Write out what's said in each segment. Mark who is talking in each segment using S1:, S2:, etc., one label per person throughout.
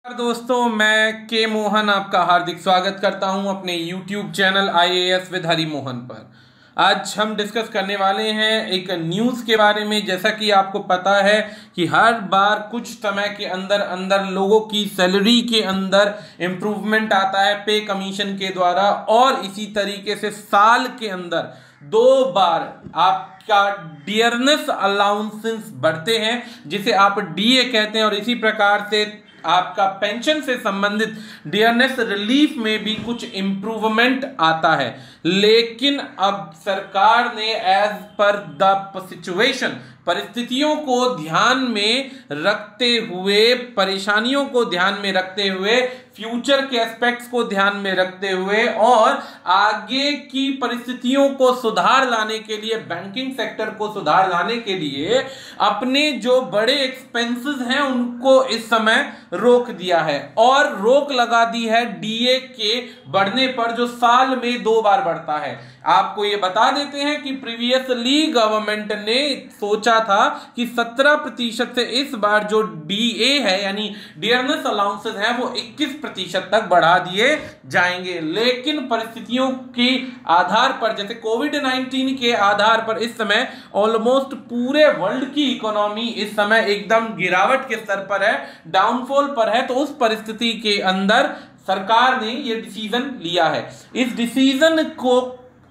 S1: दोस्तों, मैं के मोहन आपका हार्दिक स्वागत करता हूं अपने YouTube channel IAS with Hari Mohan पर। आज हम डिस्कस करने वाले हैं एक न्यूज़ के बारे में। जैसा कि आपको पता है कि हर बार कुछ समय के अंदर अंदर लोगों की सैलरी के अंदर इम्प्रूवमेंट आता है पे कमीशन के द्वारा, और इसी तरीके से साल के अंदर 2 बार आपका डियरनेस अलाउंसेस बढ़ते हैं, जिसे आप डीए कहते हैं, और इसी प्रकार से आपका पेंशन से संबंधित डियरनेस रिलीफ में भी कुछ इंप्रूवमेंट आता है। लेकिन अब सरकार ने एज पर द सिचुएशन, परिस्थितियों को ध्यान में रखते हुए, परेशानियों को ध्यान में रखते हुए, फ्यूचर के एस्पेक्ट्स को ध्यान में रखते हुए और आगे की परिस्थितियों को सुधार लाने के लिए, बैंकिंग सेक्टर को सुधार लाने के लिए अपने जो बड़े एक्सपेंसेस हैं उनको इस समय रोक दिया है, और रोक लगा दी है डीए के बढ़ने पर, जो साल में 2 बार बढ़ता है। आपको ये बता देते हैं कि प्रीवियसली गवर्नमेंट ने सोचा था कि 17% से इस बार जो डीए है यानी डियरनेस अलाउंसेस है वो 21% तक बढ़ा दिए जाएंगे। लेकिन परिस्थितियों के आधार पर, जैसे कोविड-19 के आधार पर, इस समय ऑलमोस्ट पूरे वर्ल्ड की इकोनॉमी इस समय एकदम गिरावट के स्तर पर है, डाउनफॉल पर है। तो उस परिस्थिति के अंदर सरकार ने यह डिसीजन लिया है। इस डिसीजन को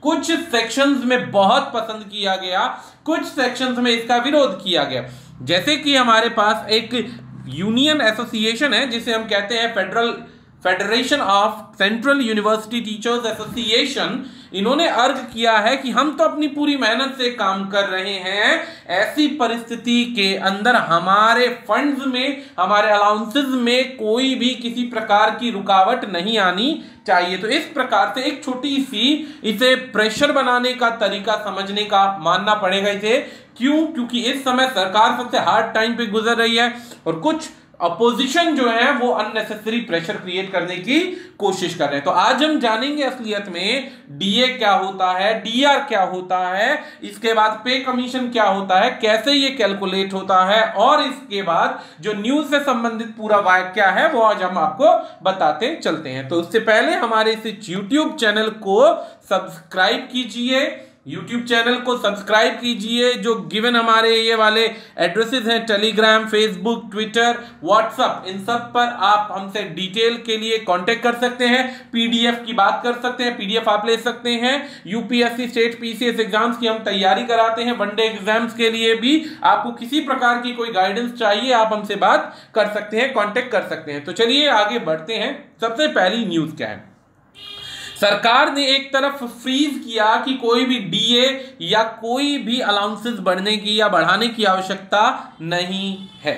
S1: कुछ सेक्शंस में बहुत पसंद किया गया, कुछ सेक्शंस में इसका विरोध किया गया। जैसे कि हमारे पास एक यूनियन एसोसिएशन है जिसे हम कहते हैं federation of central university teachers association. इन्होंने अर्ज किया है कि हम तो अपनी पूरी मेहनत से काम कर रहे हैं, ऐसी परिस्थिति के अंदर हमारे फंड्स में, हमारे अलाउंसेस में कोई भी किसी प्रकार की रुकावट नहीं आनी चाहिए। तो इस प्रकार से एक छोटी सी इसे प्रेशर बनाने का तरीका समझने का मानना पड़ेगा इसे। क्यों? क्योंकि इस समय सरकार सबसे हार्ड टाइम पे गुजर रही है और कुछ अपोजिशन जो है वो अननेसेसरी प्रेशर क्रिएट करने की कोशिश कर रहे हैं। तो आज हम जानेंगे असलियत में डीए क्या होता है, डीआर क्या होता है, इसके बाद पे कमीशन क्या होता है, कैसे ये कैलकुलेट होता है, और इसके बाद जो न्यूज से संबंधित पूरा वाक्य क्या है वो आज हम आपको बताते चलते हैं। तो उससे पहले हमारे इस यूट्यूब चैनल को सब्सक्राइब कीजिए, YouTube चैनल को सब्सक्राइब कीजिए। जो गिवन हमारे ये वाले एड्रेसेस हैं, टेलीग्राम, फेसबुक, ट्विटर, व्हाट्सएप, इन सब पर आप हमसे डिटेल के लिए कांटेक्ट कर सकते हैं। पीडीएफ की बात कर सकते हैं, पीडीएफ आप ले सकते हैं। यूपीएससी स्टेट पीसीएस एग्जाम्स की हम तैयारी कराते हैं, वनडे एग्जाम्स के लिए भी आपको किसी प्रकार की कोई गाइडेंस चाहिए आप हमसे बात कर सकते हैं, कांटेक्ट कर सकते हैं। तो चलिए आगे बढ़ते हैं। सबसे पहली न्यूज क्या है? सरकार ने एक तरफ फ्रीज किया कि कोई भी डीए या कोई भी अलाउंसेस बढ़ने की या बढ़ाने की आवश्यकता नहीं है।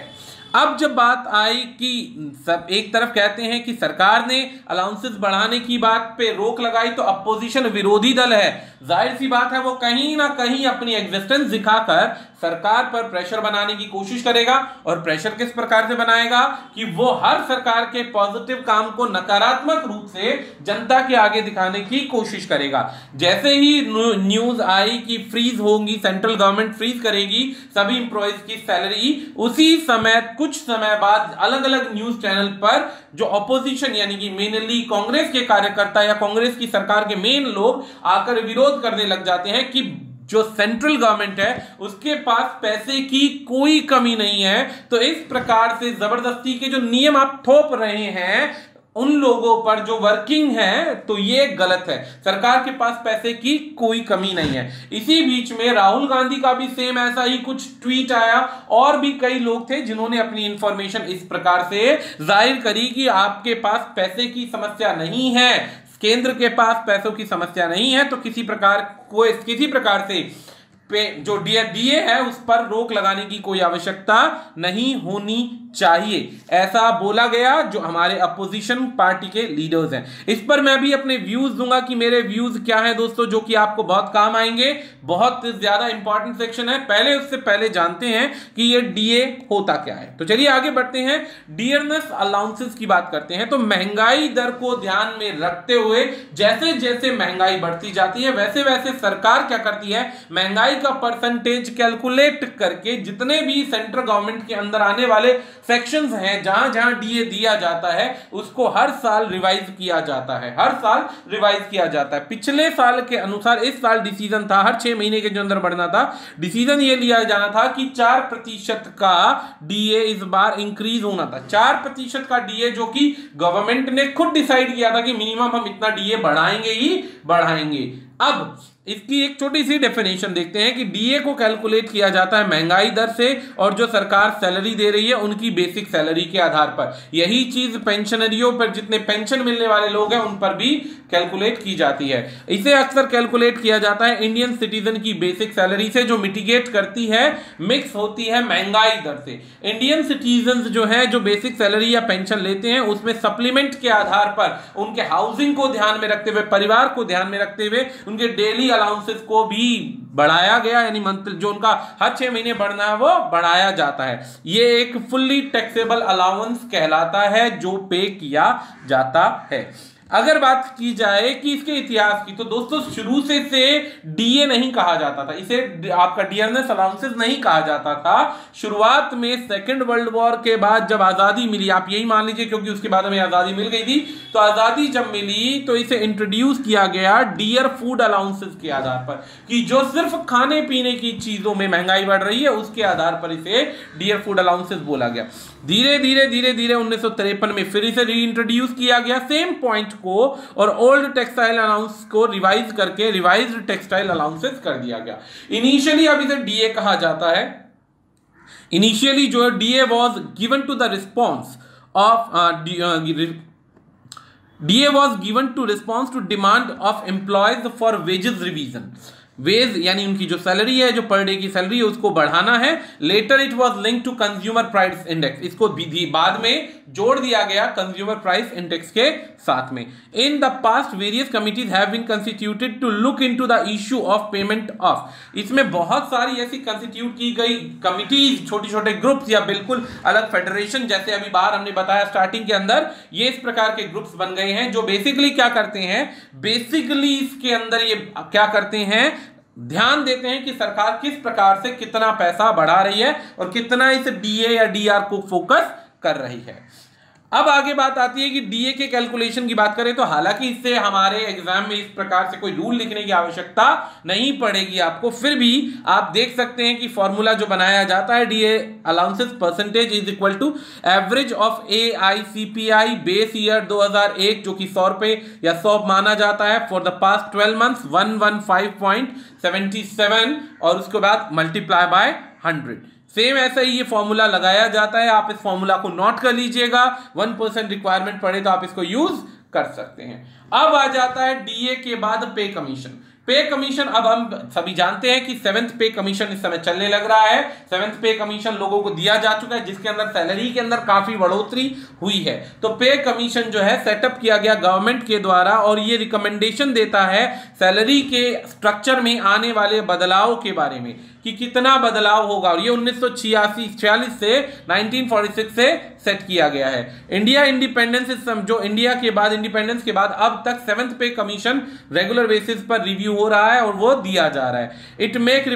S1: अब जब बात आई कि सब एक तरफ कहते हैं कि सरकार ने अलाउंसेस बढ़ाने की बात पे रोक लगाई, तो अपोजिशन, विरोधी दल है, जाहिर सी बात है वो कहीं ना कहीं अपनी एग्जिस्टेंस दिखाकर सरकार पर प्रेशर बनाने की कोशिश करेगा। और प्रेशर किस प्रकार से बनाएगा कि वो हर सरकार के पॉजिटिव काम को नकारात्मक रूप से जनता के आगे दिखाने की कोशिश करेगा। जैसे ही न्यूज आई कि फ्रीज होगी, सेंट्रल गवर्नमेंट फ्रीज करेगी सभी एम्प्लॉइज की सैलरी, उसी समय कुछ समय बाद अलग अलग न्यूज चैनल पर जो अपोजिशन यानी कि मेनली कांग्रेस के कार्यकर्ता या कांग्रेस की सरकार के मेन लोग आकर विरोध करने लग जाते हैं कि जो सेंट्रल गवर्नमेंट है उसके पास पैसे की कोई कमी नहीं है। तो इस प्रकार से जबरदस्ती के जो नियम आप थोप रहे हैं उन लोगों पर जो वर्किंग है, तो ये गलत है। सरकार के पास पैसे की कोई कमी नहीं है। इसी बीच में राहुल गांधी का भी सेम ऐसा ही कुछ ट्वीट आया, और भी कई लोग थे जिन्होंने अपनी इंफॉर्मेशन इस प्रकार से जाहिर करी कि आपके पास पैसे की समस्या नहीं है, केंद्र के पास पैसों की समस्या नहीं है, तो किसी प्रकार से जो डीए है उस पर रोक लगाने की कोई आवश्यकता नहीं होनी चाहिए, ऐसा बोला गया जो हमारे अपोजिशन पार्टी के लीडर्स हैं। इस पर मैं भी अपने व्यूज दूंगा कि मेरे व्यूज क्या हैं दोस्तों, जो कि आपको बहुत काम आएंगे। बहुत ज्यादा इंपॉर्टेंट सेक्शन है। उससे पहले जानते हैं कि ये डीए होता क्या है। तो चलिए आगे बढ़ते हैं, डियरनेस अलाउंसेस की बात करते हैं। तो महंगाई दर को ध्यान में रखते हुए जैसे जैसे महंगाई बढ़ती जाती है वैसे वैसे सरकार क्या करती है, महंगाई का परसेंटेज कैलकुलेट करके जितने भी सेंट्रल गवर्नमेंट के अंदर आने वाले सेक्शंस हैं जहां जहां डीए दिया जाता है उसको हर साल रिवाइज किया जाता है, हर साल रिवाइज किया जाता है। पिछले साल के अनुसार इस साल डिसीजन था हर 6 महीने के जो अंदर बढ़ना था, डिसीजन ये लिया जाना था कि 4% का डीए इस बार इंक्रीज होना था। 4% का डीए जो कि गवर्नमेंट ने खुद डिसाइड किया था कि मिनिमम हम इतना डीए बढ़ाएंगे ही बढ़ाएंगे। अब इसकी एक छोटी सी डेफिनेशन देखते हैं कि डीए को कैलकुलेट किया जाता है महंगाई दर से और जो सरकार सैलरी दे रही है उनकी बेसिक सैलरी के आधार पर। यही चीज पेंशनरियों पर, जितने पेंशन मिलने वाले लोग हैं उन पर भी कैलकुलेट की जाती है। इसे अक्सर कैलकुलेट किया जाता है इंडियन सिटीजन की बेसिक सैलरी से, जो मिटिगेट करती है, मिक्स होती है महंगाई दर से। इंडियन सिटीजन जो है जो बेसिक सैलरी या पेंशन लेते हैं उसमें सप्लीमेंट के आधार पर उनके हाउसिंग को ध्यान में रखते हुए, परिवार को ध्यान में रखते हुए उनके डेली अलाउंसेस को भी बढ़ाया गया, यानी मंथ जो उनका हर 6 महीने बढ़ना है वो बढ़ाया जाता है। ये एक फुल्ली टैक्सेबल अलाउंस कहलाता है जो पे किया जाता है। अगर बात की जाए कि इसके इतिहास की, तो दोस्तों शुरू से इसे डीए नहीं कहा जाता था, इसे आपका डियरनेस अलाउंसेस नहीं कहा जाता था। शुरुआत में सेकेंड वर्ल्ड वॉर के बाद जब आजादी मिली, आप यही मान लीजिए क्योंकि उसके बाद हमें आजादी मिल गई थी, तो आजादी जब मिली तो इसे इंट्रोड्यूस किया गया डियर फूड अलाउंसेस के आधार पर, कि जो सिर्फ खाने पीने की चीजों में महंगाई बढ़ रही है उसके आधार पर इसे डियर फूड अलाउंसेस बोला गया। धीरे धीरे 1953 में फिर इसे रीइंट्रोड्यूस किया गया सेम पॉइंट को, और ओल्ड टेक्सटाइल अलाउंस को रिवाइज करके रिवाइज्ड टेक्सटाइल अलाउंसेस कर दिया गया। इनिशियली अब इसे डीए कहा जाता है। इनिशियली जो DA was given to the response of DA was given to response to demand of employees for wages revision. Wage यानी उनकी जो सैलरी है, जो पर डे की सैलरी है, उसको बढ़ाना है। Later it was linked to consumer price index, इसको भी बाद में जोड़ दिया गया कंज्यूमर प्राइस इंडेक्स के साथ में। In the past various committees have been constituted to look into the issue of payment of. इसमें बहुत सारी ऐसी कंस्टिट्यूट की गई कमिटीज, छोटे छोटे ग्रुप्स या बिल्कुल अलग फेडरेशन, जैसे अभी बाहर हमने बताया स्टार्टिंग के अंदर, ये इस प्रकार के ग्रुप्स बन गए हैं जो बेसिकली क्या करते हैं, बेसिकली इसके अंदर ये क्या करते हैं, ध्यान देते हैं कि सरकार किस प्रकार से कितना पैसा बढ़ा रही है और कितना इस डीए या डीआर को फोकस कर रही है। अब आगे बात आती है कि डीए के कैलकुलेशन की बात करें तो हालांकि इससे हमारे एग्जाम में इस प्रकार से कोई रूल लिखने की आवश्यकता नहीं पड़ेगी आपको, फिर भी आप देख सकते हैं कि फॉर्मूला जो बनाया जाता है, DA allowances percentage is equal to average of AICPI base year 2001, जो कि 100 रुपए या 100 माना जाता है, फॉर द पास्ट 12 मंथ्स 115.77, और उसके बाद मल्टीप्लाई बाय 100। सेम ऐसा ही ये फॉर्मूला लगाया जाता है। आप इस फॉर्मूला को नोट कर लीजिएगा, 1% रिक्वायरमेंट पड़े तो आप इसको यूज कर सकते हैं। अब आ जाता है डीए के बाद पे कमीशन। पे कमीशन, अब हम सभी जानते हैं कि 7th पे कमीशन इस समय चलने लग रहा है। 7th पे कमीशन लोगों को दिया जा चुका है, जिसके अंदर सैलरी के अंदर काफी बढ़ोतरी हुई है। तो पे कमीशन जो है सेटअप किया गया गवर्नमेंट के द्वारा, और ये रिकमेंडेशन देता है सैलरी के स्ट्रक्चर में आने वाले बदलाव के बारे में कि कितना बदलाव होगा, और ये 1946 से 1946 से सेट किया गया है। इंडिया इंडिपेंडेंस, जो इंडिया के बाद, इंडिपेंडेंस के बाद अब तक 7th पे कमीशन रेगुलर बेसिस पर रिव्यू हो रहा है और वो दिया जा रहा है। इट मेक,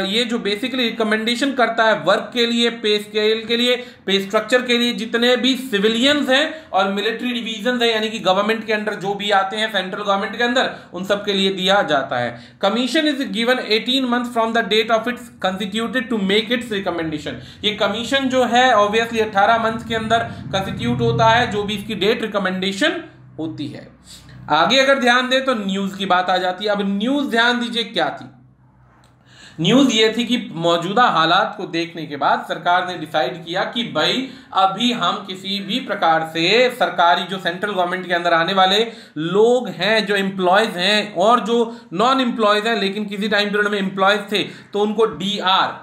S1: ये जो बेसिकली रिकमेंडेशन करता है वर्क के लिए, पे स्केल के लिए, पे स्ट्रक्चर के लिए, जितने भी सिविलियंस हैं और मिलिट्री डिवीजन है, यानी कि गवर्नमेंट के अंदर जो भी आते हैं सेंट्रल गवर्नमेंट के अंदर, उन सब के लिए दिया जाता है। Commission is given 18 month from the date of its constituted to make its recommendation. ये कमीशन जो है ऑब्वियसली 18 मंथ के अंदर कंस्टिट्यूट होता है, जो भी इसकी डेट रिकमेंडेशन होती है। आगे अगर ध्यान दें तो न्यूज की बात आ जाती है। अब न्यूज ध्यान दीजिए क्या थी। न्यूज ये थी कि मौजूदा हालात को देखने के बाद सरकार ने डिसाइड किया कि भाई अभी हम किसी भी प्रकार से सरकारी जो सेंट्रल गवर्नमेंट के अंदर आने वाले लोग हैं, जो एम्प्लॉयज हैं और जो नॉन एम्प्लॉयज हैं लेकिन किसी टाइम पीरियड में एम्प्लॉयज थे, तो उनको डीआर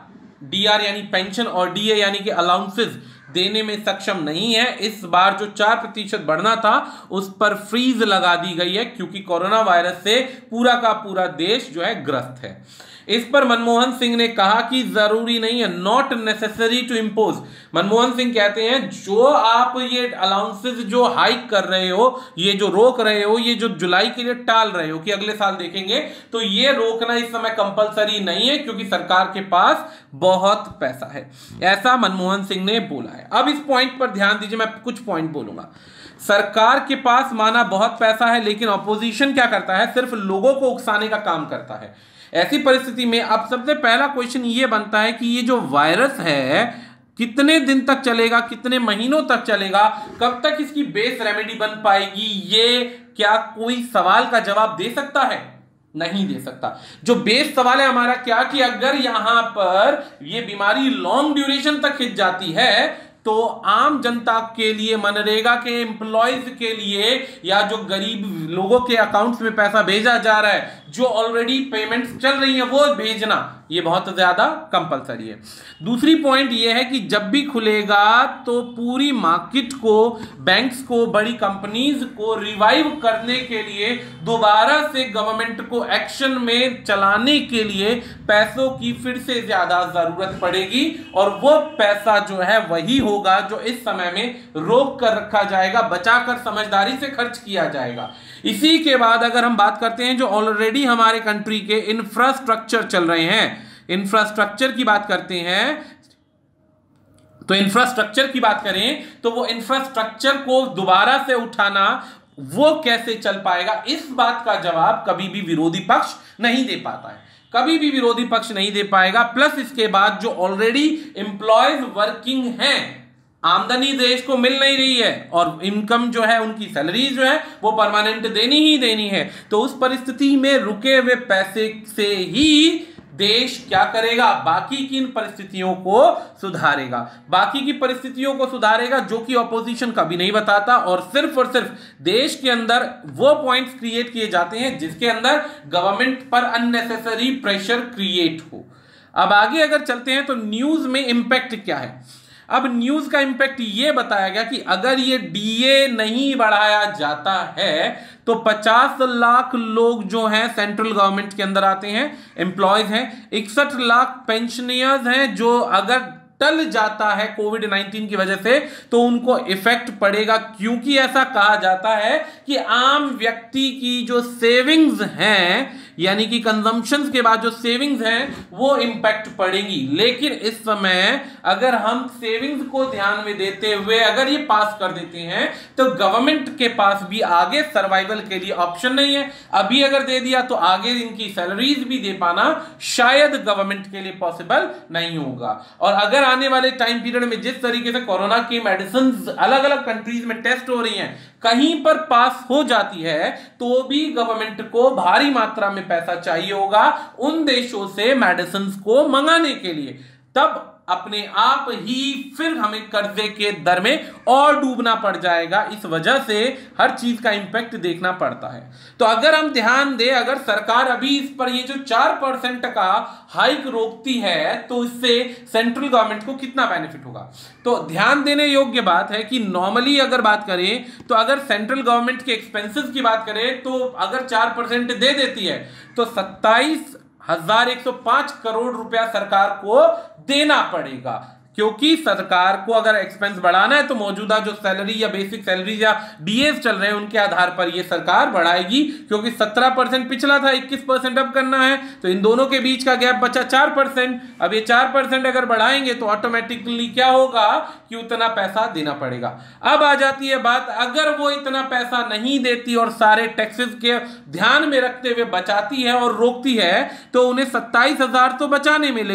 S1: यानी पेंशन और डीए यानी कि अलाउंसेस देने में सक्षम नहीं है। इस बार जो 4% बढ़ना था उस पर फ्रीज लगा दी गई है, क्योंकि कोरोना वायरस से पूरा का पूरा देश जो है ग्रस्त है। इस पर मनमोहन सिंह ने कहा कि जरूरी नहीं है, not necessary to impose. Manmohan Singh कहते हैं जो आप ये अलाउंसेस जो हाइक कर रहे हो, ये जो रोक रहे हो, ये जो जुलाई के लिए टाल रहे हो कि अगले साल देखेंगे, तो ये रोकना इस समय कंपलसरी नहीं है क्योंकि सरकार के पास बहुत पैसा है, ऐसा मनमोहन सिंह ने बोला है। अब इस पॉइंट पर ध्यान दीजिए, मैं कुछ पॉइंट बोलूंगा। सरकार के पास माना बहुत पैसा है, लेकिन ऑपोजिशन क्या करता है, सिर्फ लोगों को उकसाने का काम करता है। ऐसी परिस्थिति में अब सबसे पहला क्वेश्चन ये बनता है कि ये जो वायरस है कितने दिन तक चलेगा, कितने महीनों तक चलेगा, कब तक इसकी बेस रेमेडी बन पाएगी, ये क्या कोई सवाल का जवाब दे सकता है? नहीं दे सकता। जो बेस सवाल है हमारा क्या, कि अगर यहां पर ये बीमारी लॉन्ग ड्यूरेशन तक खिंच जाती है तो आम जनता के लिए, मनरेगा के एम्प्लॉयज के लिए, या जो गरीब लोगों के अकाउंट्स में पैसा भेजा जा रहा है, जो ऑलरेडी पेमेंट्स चल रही है, वो भेजना ये बहुत ज्यादा कंपलसरी है। दूसरी पॉइंट ये है कि जब भी खुलेगा तो पूरी मार्केट को, बैंक्स को, बड़ी कंपनीज को रिवाइव करने के लिए, दोबारा से गवर्नमेंट को एक्शन में चलाने के लिए पैसों की फिर से ज्यादा जरूरत पड़ेगी, और वो पैसा जो है वही होगा जो इस समय में रोक कर रखा जाएगा, बचाकर समझदारी से खर्च किया जाएगा। इसी के बाद अगर हम बात करते हैं जो ऑलरेडी हमारे कंट्री के इंफ्रास्ट्रक्चर चल रहे हैं, इंफ्रास्ट्रक्चर की बात करते हैं, तो इंफ्रास्ट्रक्चर की बात करें तो वो इंफ्रास्ट्रक्चर को दोबारा से उठाना, वो कैसे चल पाएगा, इस बात का जवाब कभी भी विरोधी पक्ष नहीं दे पाता है, कभी भी विरोधी पक्ष नहीं दे पाएगा। प्लस इसके बाद जो ऑलरेडी एम्प्लॉयज वर्किंग हैं, आमदनी देश को मिल नहीं रही है और इनकम जो है, उनकी सैलरी जो है वो परमानेंट देनी ही देनी है, तो उस परिस्थिति में रुके हुए पैसे से ही देश क्या करेगा, बाकी की इन परिस्थितियों को सुधारेगा, बाकी की परिस्थितियों को सुधारेगा जो कि ऑपोजिशन कभी नहीं बताता, और सिर्फ देश के अंदर वो पॉइंट्स क्रिएट किए जाते हैं जिसके अंदर गवर्नमेंट पर अननेसेसरी प्रेशर क्रिएट हो। अब आगे अगर चलते हैं तो न्यूज में इंपैक्ट क्या है। अब न्यूज का इंपैक्ट ये बताया गया कि अगर ये डीए नहीं बढ़ाया जाता है तो 50 लाख लोग जो हैं सेंट्रल गवर्नमेंट के अंदर आते हैं, एम्प्लॉयज हैं, 61 लाख पेंशनर्स हैं जो अगर टल जाता है कोविड-19 की वजह से तो उनको इफेक्ट पड़ेगा, क्योंकि ऐसा कहा जाता है कि आम व्यक्ति की जो सेविंग्स हैं, यानी कि कंजम्पशन के बाद जो सेविंग्स हैं वो इंपैक्ट पड़ेगी। लेकिन इस समय अगर हम सेविंग्स को ध्यान में देते हुए अगर ये पास कर देते हैं तो गवर्नमेंट के पास भी आगे सर्वाइवल के लिए ऑप्शन नहीं है। अभी अगर दे दिया तो आगे इनकी सैलरीज भी दे पाना शायद गवर्नमेंट के लिए पॉसिबल नहीं होगा। और अगर आने वाले टाइम पीरियड में जिस तरीके से कोरोना की मेडिसिन अलग अलग कंट्रीज में टेस्ट हो रही हैं, कहीं पर पास हो जाती है तो भी गवर्नमेंट को भारी मात्रा में पैसा चाहिए होगा उन देशों से मेडिसिन को मंगाने के लिए, तब अपने आप ही फिर हमें कर्जे के दर में और डूबना पड़ जाएगा। इस वजह से हर चीज का इंपैक्ट देखना पड़ता है। तो अगर हम ध्यान दें, अगर सरकार अभी इस पर ये जो 4% का हाइक रोकती है तो इससे सेंट्रल गवर्नमेंट को कितना बेनिफिट होगा। तो ध्यान देने योग्य बात है कि नॉर्मली अगर बात करें तो अगर सेंट्रल गवर्नमेंट के एक्सपेंसेस की बात करें तो अगर 4% दे देती है तो 27,105 करोड़ रुपया सरकार को देना पड़ेगा, क्योंकि सरकार को अगर एक्सपेंस बढ़ाना है तो मौजूदा जो सैलरी या बेसिक सैलरी या डीएस चल रहे हैं उनके आधार पर ये सरकार बढ़ाएगी, क्योंकि 17% पिछला था, 21% अब करना है, तो इन दोनों के बीच का गैप बचा 4%। अब ये 4% अगर बढ़ाएंगे तो ऑटोमेटिकली क्या होगा कि उतना पैसा देना पड़ेगा। अब आ जाती है बात, अगर वो इतना पैसा नहीं देती और सारे टैक्सेस के ध्यान में रखते हुए बचाती है और रोकती है तो उन्हें 27,000 तो बचाने में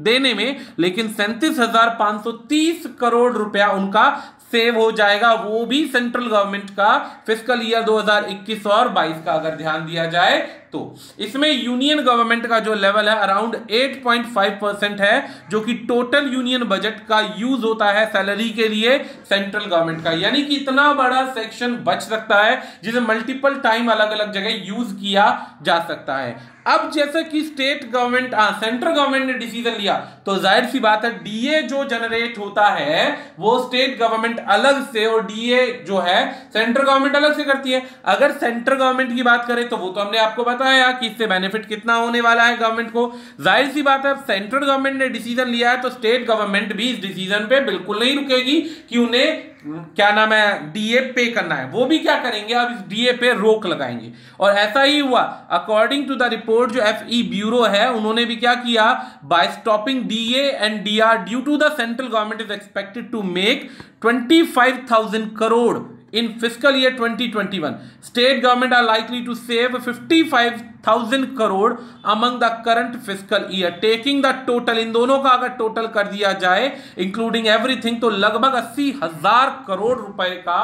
S1: देने में, लेकिन 37,530 करोड़ रुपया उनका सेव हो जाएगा, वो भी सेंट्रल गवर्नमेंट का फिस्कल ईयर 2021 और 22 का अगर ध्यान दिया जाए तो। इसमें यूनियन गवर्नमेंट का जो लेवल है अराउंड 8.5% है, जो कि टोटल यूनियन बजट का यूज होता है सैलरी के लिए सेंट्रल गवर्नमेंट का, यानी कि इतना बड़ा सेक्शन बच सकता है जिसे मल्टीपल टाइम अलग अलग जगह यूज किया जा सकता है। अब जैसे कि स्टेट गवर्नमेंट सेंट्रल गवर्नमेंट ने डिसीजन लिया तो जाहिर सी बात है डीए जो जनरेट होता है वो स्टेट गवर्नमेंट अलग से और डीए जो है सेंट्रल गवर्नमेंट अलग से करती है। अगर सेंट्रल गवर्नमेंट की बात करें तो वो तो हमने आपको बताया कि इससे बेनिफिट कितना होने वाला है गवर्नमेंट को। जाहिर सी बात है, सेंट्रल गवर्नमेंट ने डिसीजन लिया है तो स्टेट गवर्नमेंट भी इस डिसीजन पे बिल्कुल नहीं रुकेगी कि उन्हें क्या नाम है डीए पे करना है, वो भी क्या करेंगे, अब इस डीए पे रोक लगाएंगे। और ऐसा ही हुआ अकॉर्डिंग टू द रिपोर्ट जो एफई ब्यूरो है उन्होंने भी क्या किया, by stopping DA and DR due to the central government is expected to make 25,000 crore in fiscal year 2021. State government are likely to save 55,000 crore among the current fiscal year. Taking the total, इन दोनों का अगर total कर दिया जाए including everything तो लगभग 80,000 करोड़ रुपए का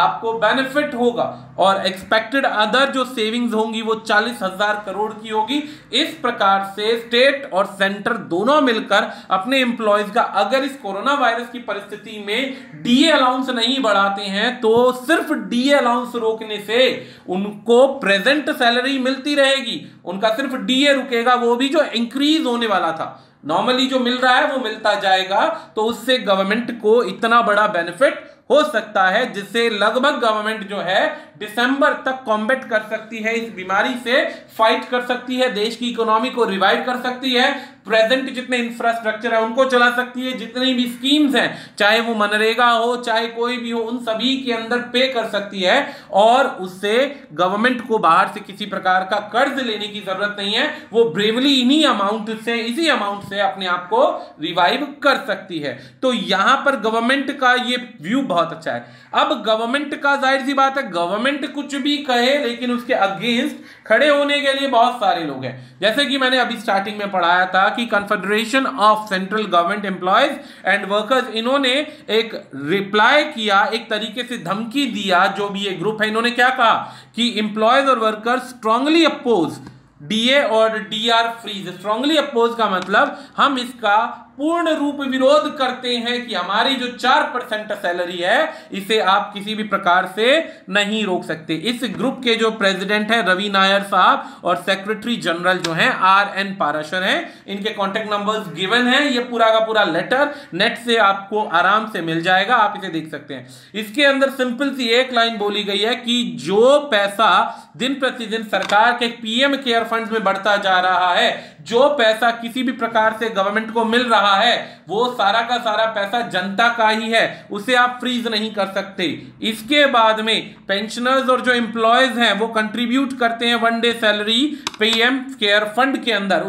S1: आपको बेनिफिट होगा। और एक्सपेक्टेड अदर जो सेविंग्स होंगी वो 40,000 करोड़ की होगी। इस प्रकार से स्टेट और सेंटर दोनों मिलकर अपने एम्प्लॉयज का अगर इस कोरोना वायरस की परिस्थिति में डीए अलाउंस नहीं बढ़ाते हैं तो सिर्फ डीए अलाउंस रोकने से उनको प्रेजेंट सैलरी मिलती रहेगी, उनका सिर्फ डीए रुकेगा, वो भी जो इंक्रीज होने वाला था। नॉर्मली जो मिल रहा है वो मिलता जाएगा, तो उससे गवर्नमेंट को इतना बड़ा बेनिफिट हो सकता है जिससे लगभग गवर्नमेंट जो है दिसंबर तक कॉम्बैट कर सकती है, इस बीमारी से फाइट कर सकती है, देश की इकोनॉमी को रिवाइव कर सकती है, प्रेजेंट जितने इंफ्रास्ट्रक्चर है उनको चला सकती है, जितनी भी स्कीम्स हैं चाहे वो मनरेगा हो चाहे कोई भी हो उन सभी के अंदर पे कर सकती है। और उससे गवर्नमेंट को बाहर से किसी प्रकार का कर्ज लेने की जरूरत नहीं है, वो ब्रेवली इन्हीं अमाउंट से, इसी अमाउंट से अपने आप को रिवाइव कर सकती है। तो यहां पर गवर्नमेंट का ये व्यू बहुत अच्छा है। अब गवर्नमेंट का जाहिर सी बात है, गवर्नमेंट कुछ भी कहे लेकिन उसके अगेंस्ट खड़े होने के लिए बहुत सारे लोग हैं। जैसे कि मैंने अभी स्टार्टिंग में पढ़ाया था कि confederation of central government employees and workers, इन्होंने एक रिप्लाई किया, एक तरीके से धमकी दिया, जो भी ये ग्रुप है इन्होंने क्या कहा कि एम्प्लॉयज और वर्कर्स स्ट्रांगली अपोज डीए और डीआर फ्रीज। स्ट्रांगली अपोज का मतलब हम इसका पूर्ण रूप विरोध करते हैं कि हमारी जो 4% सैलरी है इसे आप किसी भी प्रकार से नहीं रोक सकते। इस ग्रुप के जो प्रेसिडेंट है रवि नायर साहब और सेक्रेटरी जनरल जो हैं RN पाराशर हैं, इनके कॉन्टेक्ट नंबर्स गिवन हैं। ये पूरा का पूरा लेटर नेट से आपको आराम से मिल जाएगा, आप इसे देख सकते हैं। इसके अंदर सिंपल सी एक लाइन बोली गई है कि जो पैसा दिन प्रतिदिन सरकार के पीएम केयर फंड्स में बढ़ता जा रहा है, जो पैसा किसी भी प्रकार से गवर्नमेंट को मिल रहा है, वो सारा का सारा पैसा जनता का ही है, उसे आप फ्रीज नहीं कर सकते। इसके बाद में पेंशनर्स और जो एम्प्लॉयज हैं वो कंट्रीब्यूट करते हैं 1 day salary PM care fund के अंदर,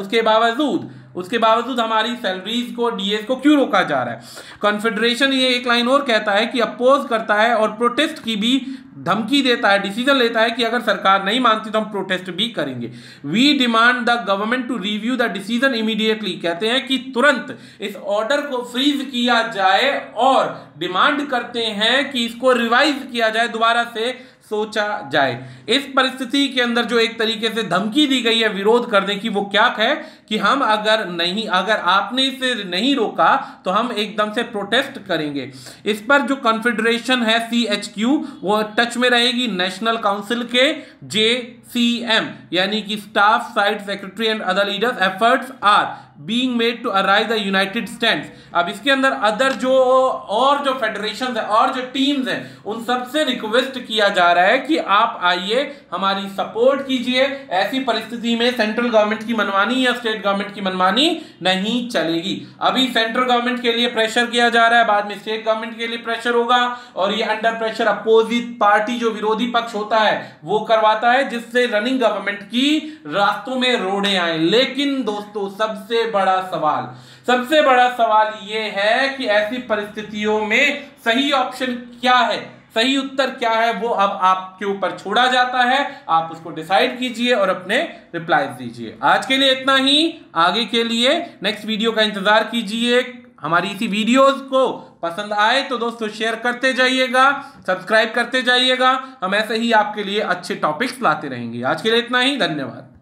S1: उसके बावजूद हमारी सैलरीज को, डीएस को क्यों रोका जा रहा है। कॉन्फेडरेशन ये एक लाइन और कहता है कि अपोज करता है और प्रोटेस्ट की भी धमकी देता है, डिसीजन लेता है कि अगर सरकार नहीं मानती तो हम प्रोटेस्ट भी करेंगे। We demand the government to review the decision immediately, कहते हैं कि तुरंत इस ऑर्डर को फ्रीज किया जाए और डिमांड करते हैं कि इसको रिवाइज किया जाए, दोबारा से सोचा जाए। इस परिस्थिति के अंदर जो एक तरीके से धमकी दी गई है विरोध करने की, वो क्या है कि हम अगर आपने इसे नहीं रोका तो हम एकदम से प्रोटेस्ट करेंगे। इस पर जो कॉन्फेडरेशन है CHQ वो टच में रहेगी नेशनल काउंसिल के JCM यानी कि staff side secretary and other leaders efforts are being made to arrive the united stands. अब इसके अंदर अदर जो फेडरेशन है और जो टीम्स हैं उन सबसे रिक्वेस्ट किया जा रहा है कि आप आइए हमारी सपोर्ट कीजिए। ऐसी परिस्थिति में सेंट्रल गवर्नमेंट की मनमानी या स्टेट गवर्नमेंट की मनमानी नहीं चलेगी। अभी सेंट्रल गवर्नमेंट के लिए प्रेशर किया जा रहा है, बाद में स्टेट गवर्नमेंट के लिए प्रेशर होगा और ये अंडर प्रेशर अपोजिट पार्टी जो विरोधी पक्ष होता है वो करवाता है, जिससे रनिंग गवर्नमेंट की रास्तों में रोड़े आए। लेकिन दोस्तों सबसे बड़ा सवाल यह है कि ऐसी परिस्थितियों में सही ऑप्शन क्या है, सही उत्तर क्या है, वो अब आपके ऊपर छोड़ा जाता है। आप उसको डिसाइड कीजिए और अपने रिप्लाई दीजिए। आज के लिए इतना ही, आगे के लिए नेक्स्ट वीडियो का इंतजार कीजिए। हमारी इसी वीडियोस को पसंद आए तो दोस्तों शेयर करते जाइएगा, सब्सक्राइब करते जाइएगा। हम ऐसे ही आपके लिए अच्छे टॉपिक्स लाते रहेंगे। आज के लिए इतना ही, धन्यवाद।